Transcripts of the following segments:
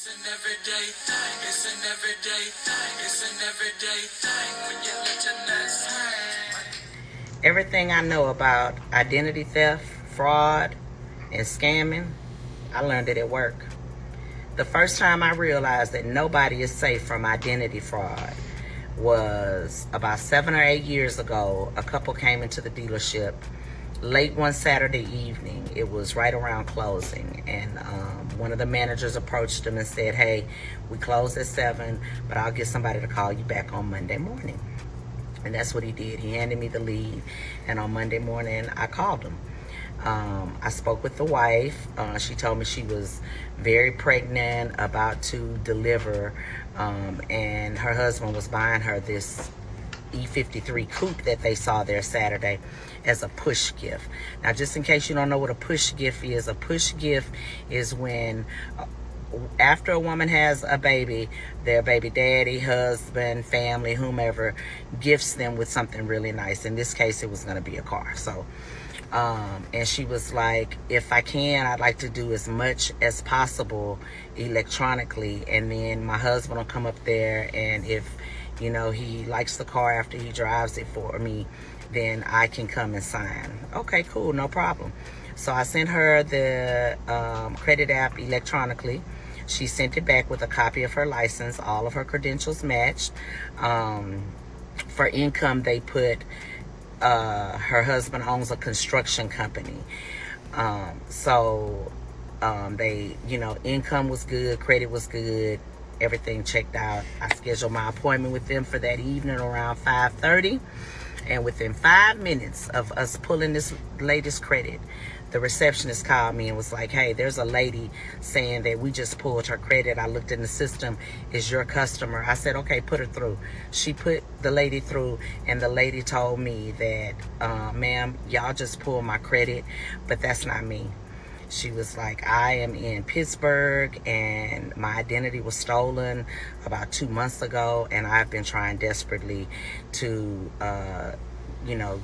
It's an everyday thing. It's an everyday thing. It's an everyday thing when you let your nuts hang. Everything I know about identity theft, fraud, and scamming, I learned it at work. The first time I realized that nobody is safe from identity fraud was about 7 or 8 years ago. A couple came into the dealership late one Saturday evening. It was right around closing, and one of the managers approached them and said, "Hey, we closed at 7, but I'll get somebody to call you back on Monday morning." And that's what he did. He handed me the lead, and on Monday morning I called him. I spoke with the wife. She told me she was very pregnant, about to deliver, and her husband was buying her this E53 coupe that they saw there Saturday as a push gift. Now, just in case you don't know what a push gift is, a push gift is when after a woman has a baby, their baby daddy, husband, family, whomever, gifts them with something really nice. In this case, it was going to be a car. So and she was like, if I can, I'd like to do as much as possible electronically, and then my husband will come up there, and if he likes the car after he drives it for me, then I can come and sign. Okay, cool, no problem. So I sent her the credit app electronically. She sent it back with a copy of her license. All of her credentials matched. For income, they put her husband owns a construction company. They, income was good, credit was good, everything checked out. I scheduled my appointment with them for that evening around 5:30. And within 5 minutes of us pulling this lady's credit, the receptionist called me and was like, "Hey, there's a lady saying that we just pulled her credit. I looked in the system. Is your customer?" I said, "Okay, put her through." She put the lady through, and the lady told me that, "Ma'am, y'all just pulled my credit, but that's not me." She was like, "I am in Pittsburgh, and my identity was stolen about 2 months ago, and I've been trying desperately to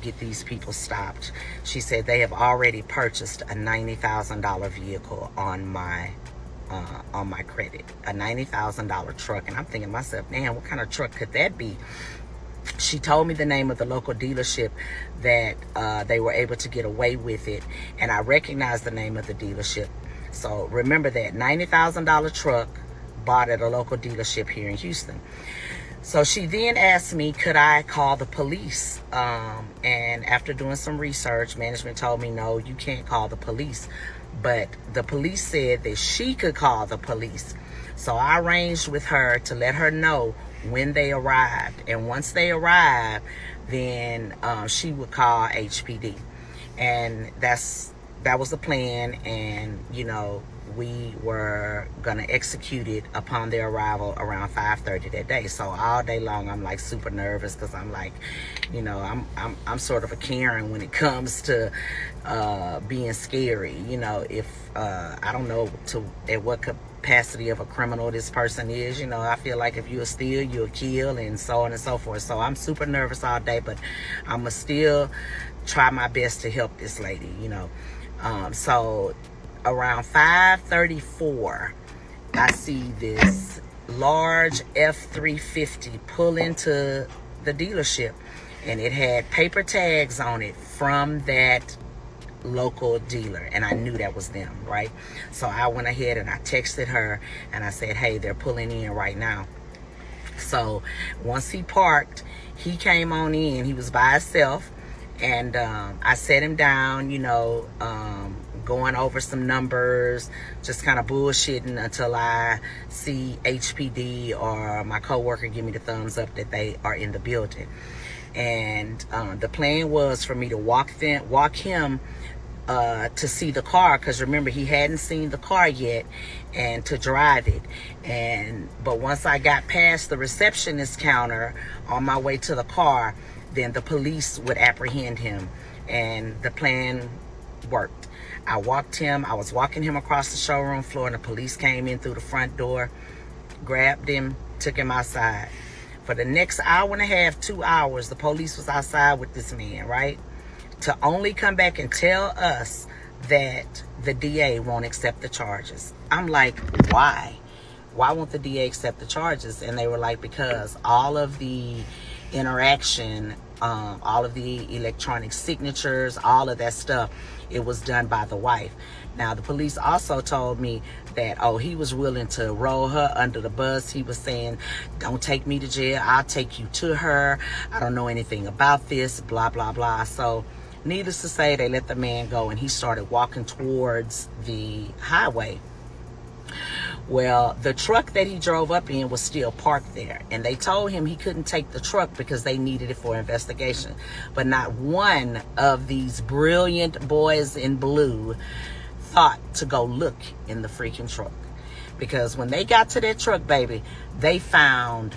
get these people stopped." She said they have already purchased a $90,000 vehicle on my credit, a $90,000 truck. And I'm thinking to myself, man, what kind of truck could that be? She told me the name of the local dealership that they were able to get away with it, and I recognized the name of the dealership. So remember that $90,000 truck bought at a local dealership here in Houston. So she then asked me, could I call the police? And after doing some research, management told me, no, you can't call the police. But the police said that she could call the police. So I arranged with her to let her know when they arrived. And once they arrived, then she would call HPD. And that was the plan. And, we were going to execute it upon their arrival around 5:30 that day. So all day long, I'm like super nervous, because I'm like, I'm sort of a Karen when it comes to being scary. If I don't know at what capacity of a criminal this person is. I feel like if you'll steal, you'll kill, and so on and so forth. So I'm super nervous all day, but I'm gonna still try my best to help this lady. So around 5:34, I see this large F-350 pull into the dealership, and it had paper tags on it from that local dealer, and I knew that was them, right? So I went ahead and I texted her and I said, hey, they're pulling in right now. So once he parked, he came on in. He was by himself, and I sat him down, going over some numbers, just kind of bullshitting until I see HPD or my coworker give me the thumbs up that they are in the building. And the plan was for me to walk him to see the car, because remember, he hadn't seen the car yet, and to drive it. But once I got past the receptionist counter on my way to the car, then the police would apprehend him, and the plan worked. I was walking him across the showroom floor, and the police came in through the front door, grabbed him, took him outside. For the next hour and a half, 2 hours, the police was outside with this man, right? To only come back and tell us that the DA won't accept the charges. I'm like, why? why won't the DA accept the charges? And they were like, because all of the interaction, all of the electronic signatures, all of that stuff, it was done by the wife. Now, the police also told me that, oh, he was willing to roll her under the bus. He was saying, don't take me to jail. I'll take you to her. I don't know anything about this, blah, blah, blah. So needless to say, they let the man go, and he started walking towards the highway. Well, the truck that he drove up in was still parked there, and they told him he couldn't take the truck because they needed it for investigation. But not one of these brilliant boys in blue thought to go look in the freaking truck. Because when they got to that truck, baby, they found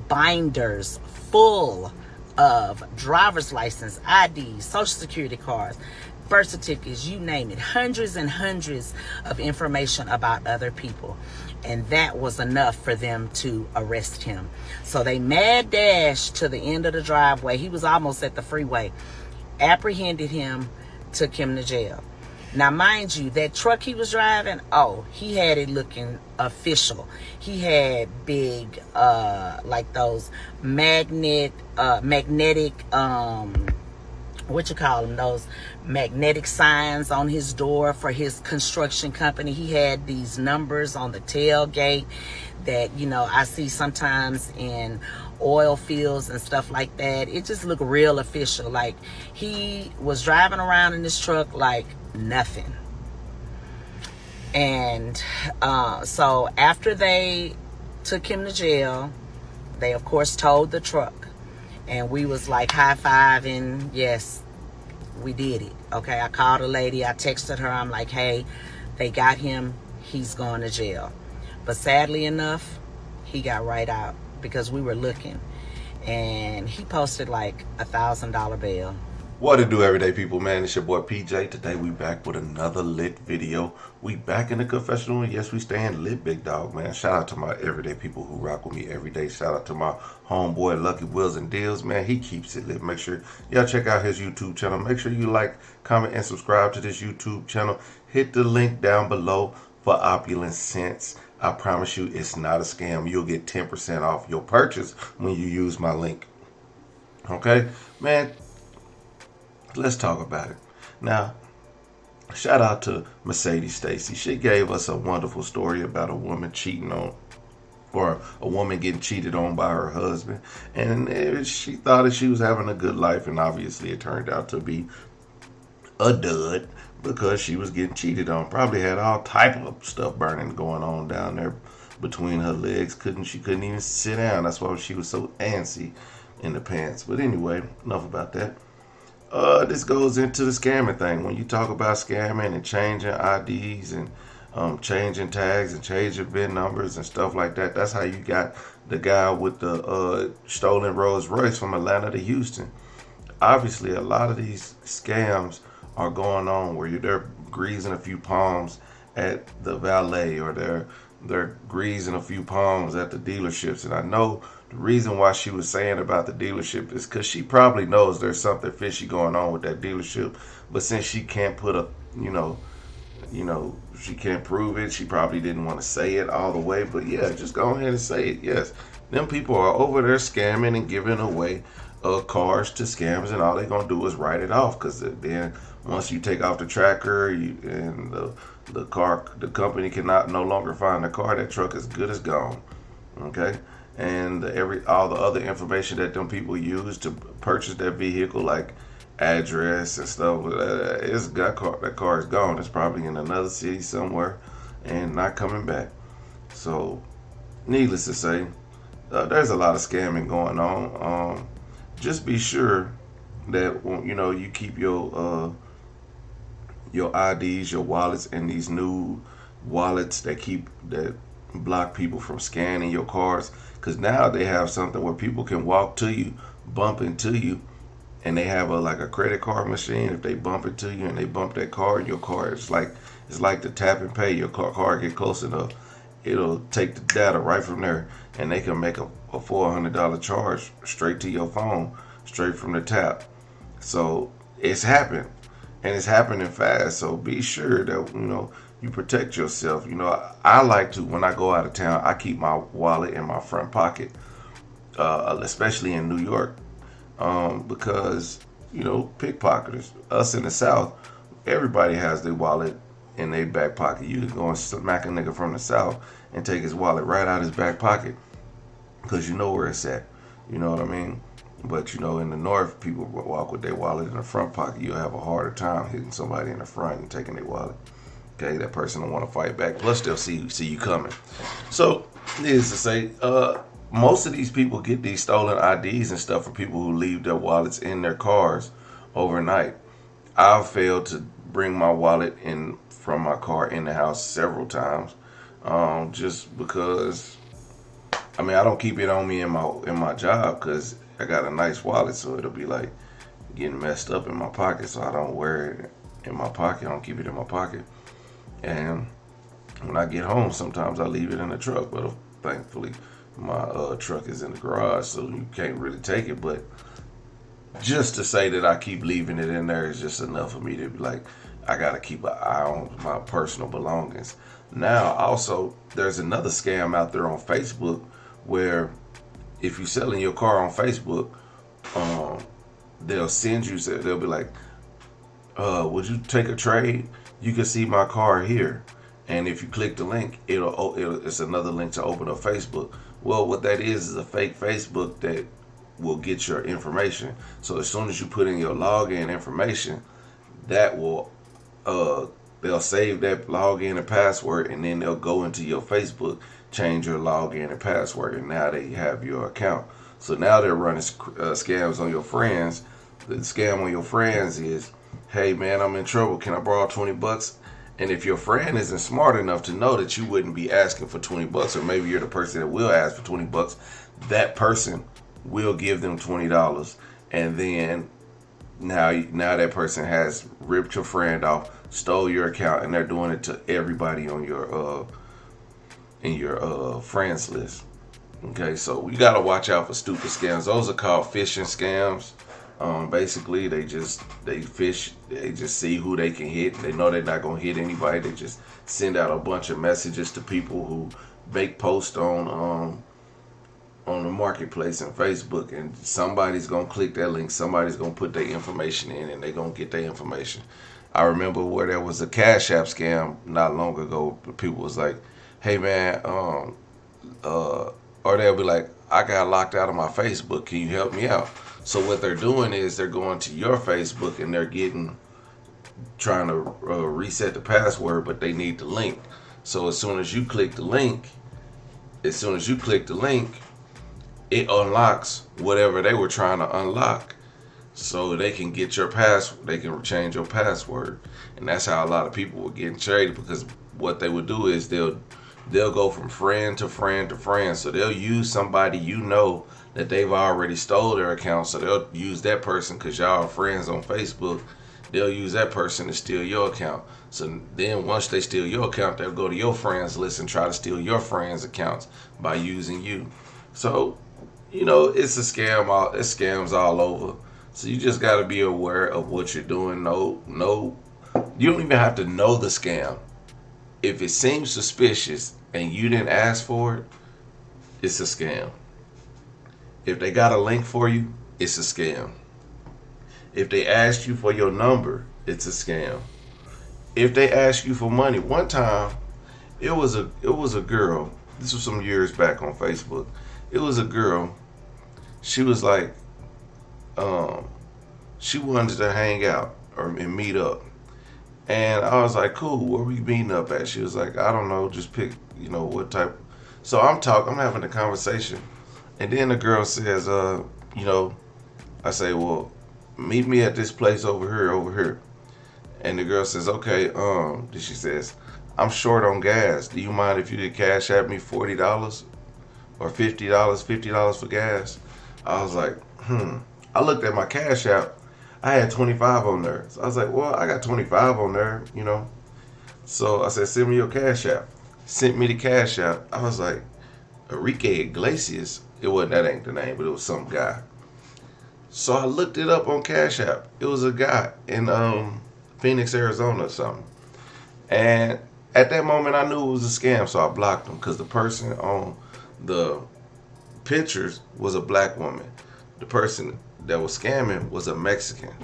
binders full of driver's license, IDs, social security cards, birth certificates, you name it, hundreds and hundreds of information about other people. And that was enough for them to arrest him. So they mad dashed to the end of the driveway. He was almost at the freeway. Apprehended him, took him to jail. Now, mind you, that truck he was driving, oh, he had it looking official. He had big, like those magnetic, what you call them, those magnetic signs on his door for his construction company. He had these numbers on the tailgate that, you know, I see sometimes in oil fields and stuff like that. It just looked real official. Like, he was driving around in this truck like nothing. And so after they took him to jail, they of course towed the truck. And we was like high-fiving. Yes, we did it. Okay, I called a lady. I texted her. I'm like, hey, they got him. He's going to jail. But sadly enough, he got right out because we were looking. And he posted like $1,000 bail. What it do, everyday people, man? It's your boy PJ. Today we back with another lit video. We back in the confessional, and yes, we staying lit, big dog, man. Shout out to my everyday people who rock with me every day. Shout out to my homeboy Lucky Wheels and Deals, man. He keeps it lit. Make sure y'all check out his YouTube channel. Make sure you like, comment, and subscribe to this YouTube channel. Hit the link down below for Opulence Scents. I promise you, it's not a scam. You'll get 10% off your purchase when you use my link. Okay, man. Let's talk about it. Now, shout out to MercedesStacey. She gave us a wonderful story about a woman cheating on, or a woman getting cheated on by her husband. And she thought that she was having a good life, and obviously it turned out to be a dud because she was getting cheated on. Probably had all type of stuff burning going on down there between her legs. She couldn't even sit down. That's why she was so antsy in the pants. But anyway, enough about that. This goes into the scamming thing. When you talk about scamming and changing IDs and changing tags and changing VIN numbers and stuff like that, that's how you got the guy with the stolen Rolls Royce from Atlanta to Houston. Obviously, a lot of these scams are going on where they're greasing a few palms at the valet, or they're greasing a few palms at the dealerships. And I know the reason why she was saying about the dealership is because she probably knows there's something fishy going on with that dealership. But since she can't put a, she can't prove it, she probably didn't want to say it all the way. But yeah, just go ahead and say it. Yes, them people are over there scamming and giving away cars to scams, and all they're going to do is write it off. Because then once you take off the tracker and the company cannot no longer find the car, that truck is good as gone. Okay. And all the other information that them people use to purchase that vehicle, like address and stuff, that car is gone. It's probably in another city somewhere and not coming back. So, needless to say, there's a lot of scamming going on. Just be sure that you keep your IDs, your wallets, and these new wallets that block people from scanning your cards. Because now they have something where people can walk to you, bump into you, and they have like a credit card machine. If they bump into you and they bump that card, your card, it's like the tap and pay. Your card get close enough, it'll take the data right from there, and they can make a $400 charge straight to your phone, straight from the tap. So it's happened, and it's happening fast. So be sure that you protect yourself. You know, I like to, when I go out of town, I keep my wallet in my front pocket, especially in New York, because, you know, pickpocketers, us in the South, everybody has their wallet in their back pocket. You can go and smack a nigga from the South and take his wallet right out his back pocket because you know where it's at. You know what I mean? But, you know, in the North, people walk with their wallet in the front pocket. You'll have a harder time hitting somebody in the front and taking their wallet. Okay, that person don't want to fight back. Plus, they'll see you coming. So, needless to say, most of these people get these stolen IDs and stuff from people who leave their wallets in their cars overnight. I've failed to bring my wallet in from my car in the house several times, just because. I mean, I don't keep it on me in my job because I got a nice wallet, so it'll be like getting messed up in my pocket. So I don't wear it in my pocket. I don't keep it in my pocket. And when I get home, sometimes I leave it in the truck. But thankfully, my truck is in the garage, so you can't really take it. But just to say that I keep leaving it in there is just enough for me to be like, I gotta keep an eye on my personal belongings. Now, also, there's another scam out there on Facebook where if you're selling your car on Facebook, they'll send you, they'll be like, would you take a trade? You can see my car here. And if you click the link, it's another link to open up Facebook. Well, what that is a fake Facebook that will get your information. So as soon as you put in your login information, that will they'll save that login and password, and then they'll go into your Facebook, change your login and password, and now they have your account. So now they're running scams on your friends. The scam on your friends is, hey man, I'm in trouble. Can I borrow $20? And if your friend isn't smart enough to know that you wouldn't be asking for $20, or maybe you're the person that will ask for $20, that person will give them $20, and then now that person has ripped your friend off, stole your account, and they're doing it to everybody on your in your friends list. Okay, so you gotta watch out for stupid scams. Those are called phishing scams. Basically, they just see who they can hit. They know they're not gonna hit anybody. They just send out a bunch of messages to people who make posts on the marketplace and Facebook, and somebody's gonna click that link. Somebody's gonna put their information in, and they're gonna get their information. I remember where there was a Cashapp scam not long ago. People was like, "Hey man," or they'll be like, "I got locked out of my Facebook. Can you help me out?" So what they're doing is they're going to your Facebook and they're trying to reset the password, but they need the link. So as soon as you click the link, it unlocks whatever they were trying to unlock, so they can get your password. They can change your password, and that's how a lot of people were getting traded, because what they would do is they'll go from friend to friend to friend. So they'll use somebody that they've already stole their account, so they'll use that person because y'all are friends on Facebook. They'll use that person to steal your account. So then once they steal your account, they'll go to your friends list and try to steal your friends' accounts by using you. So, it's a scam. It's scams all over. So you just got to be aware of what you're doing. No, you don't even have to know the scam. If it seems suspicious and you didn't ask for it, it's a scam. If they got a link for you, it's a scam. If they asked you for your number, it's a scam. If they ask you for money, one time, it was a girl. This was some years back on Facebook. It was a girl. She was like, she wanted to hang out and meet up. And I was like, cool, where we meeting up at? She was like, I don't know, just pick, what type. So I'm having a conversation. And then the girl says, I say, well, meet me at this place over here. And the girl says, okay, she says, I'm short on gas. Do you mind if you could cash at me $40 or $50 for gas? I was like, I looked at my Cash App. I had 25 on there. So I was like, well, I got 25 on there, So I said, send me your Cash App. Sent me the Cash App. I was like, Enrique Iglesias. That ain't the name, but it was some guy. So I looked it up on Cash App. It was a guy in Phoenix, Arizona or something. And At that moment, I knew it was a scam, so I blocked them because the person on the pictures was a black woman. The person that was scamming was a Mexican.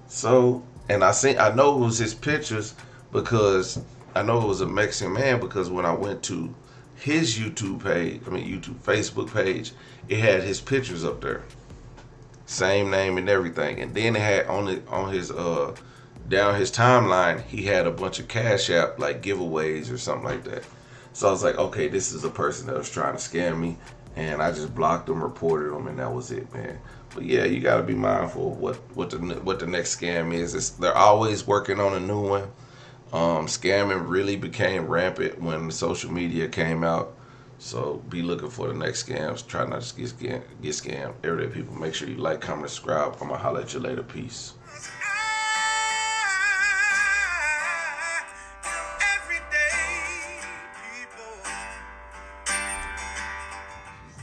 So, and I know it was his pictures because I know it was a Mexican man because when I went to his Facebook page, it had his pictures up there, same name and everything, and then it had on his down his timeline, he had a bunch of Cashapp like giveaways or something like that. So I was like, okay, this is a person that was trying to scam me, and I just blocked them, reported them, and that was it, man. But yeah, you got to be mindful of what the next scam is. They're always working on a new one. Scamming really became rampant when social media came out. So be looking for the next scams. Try not to get scammed. Everyday people, make sure you like, comment, subscribe. I'm gonna holler at you later. Peace.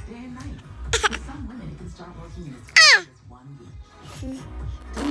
Day and night. For some women, it can start working in as fast as 1 week.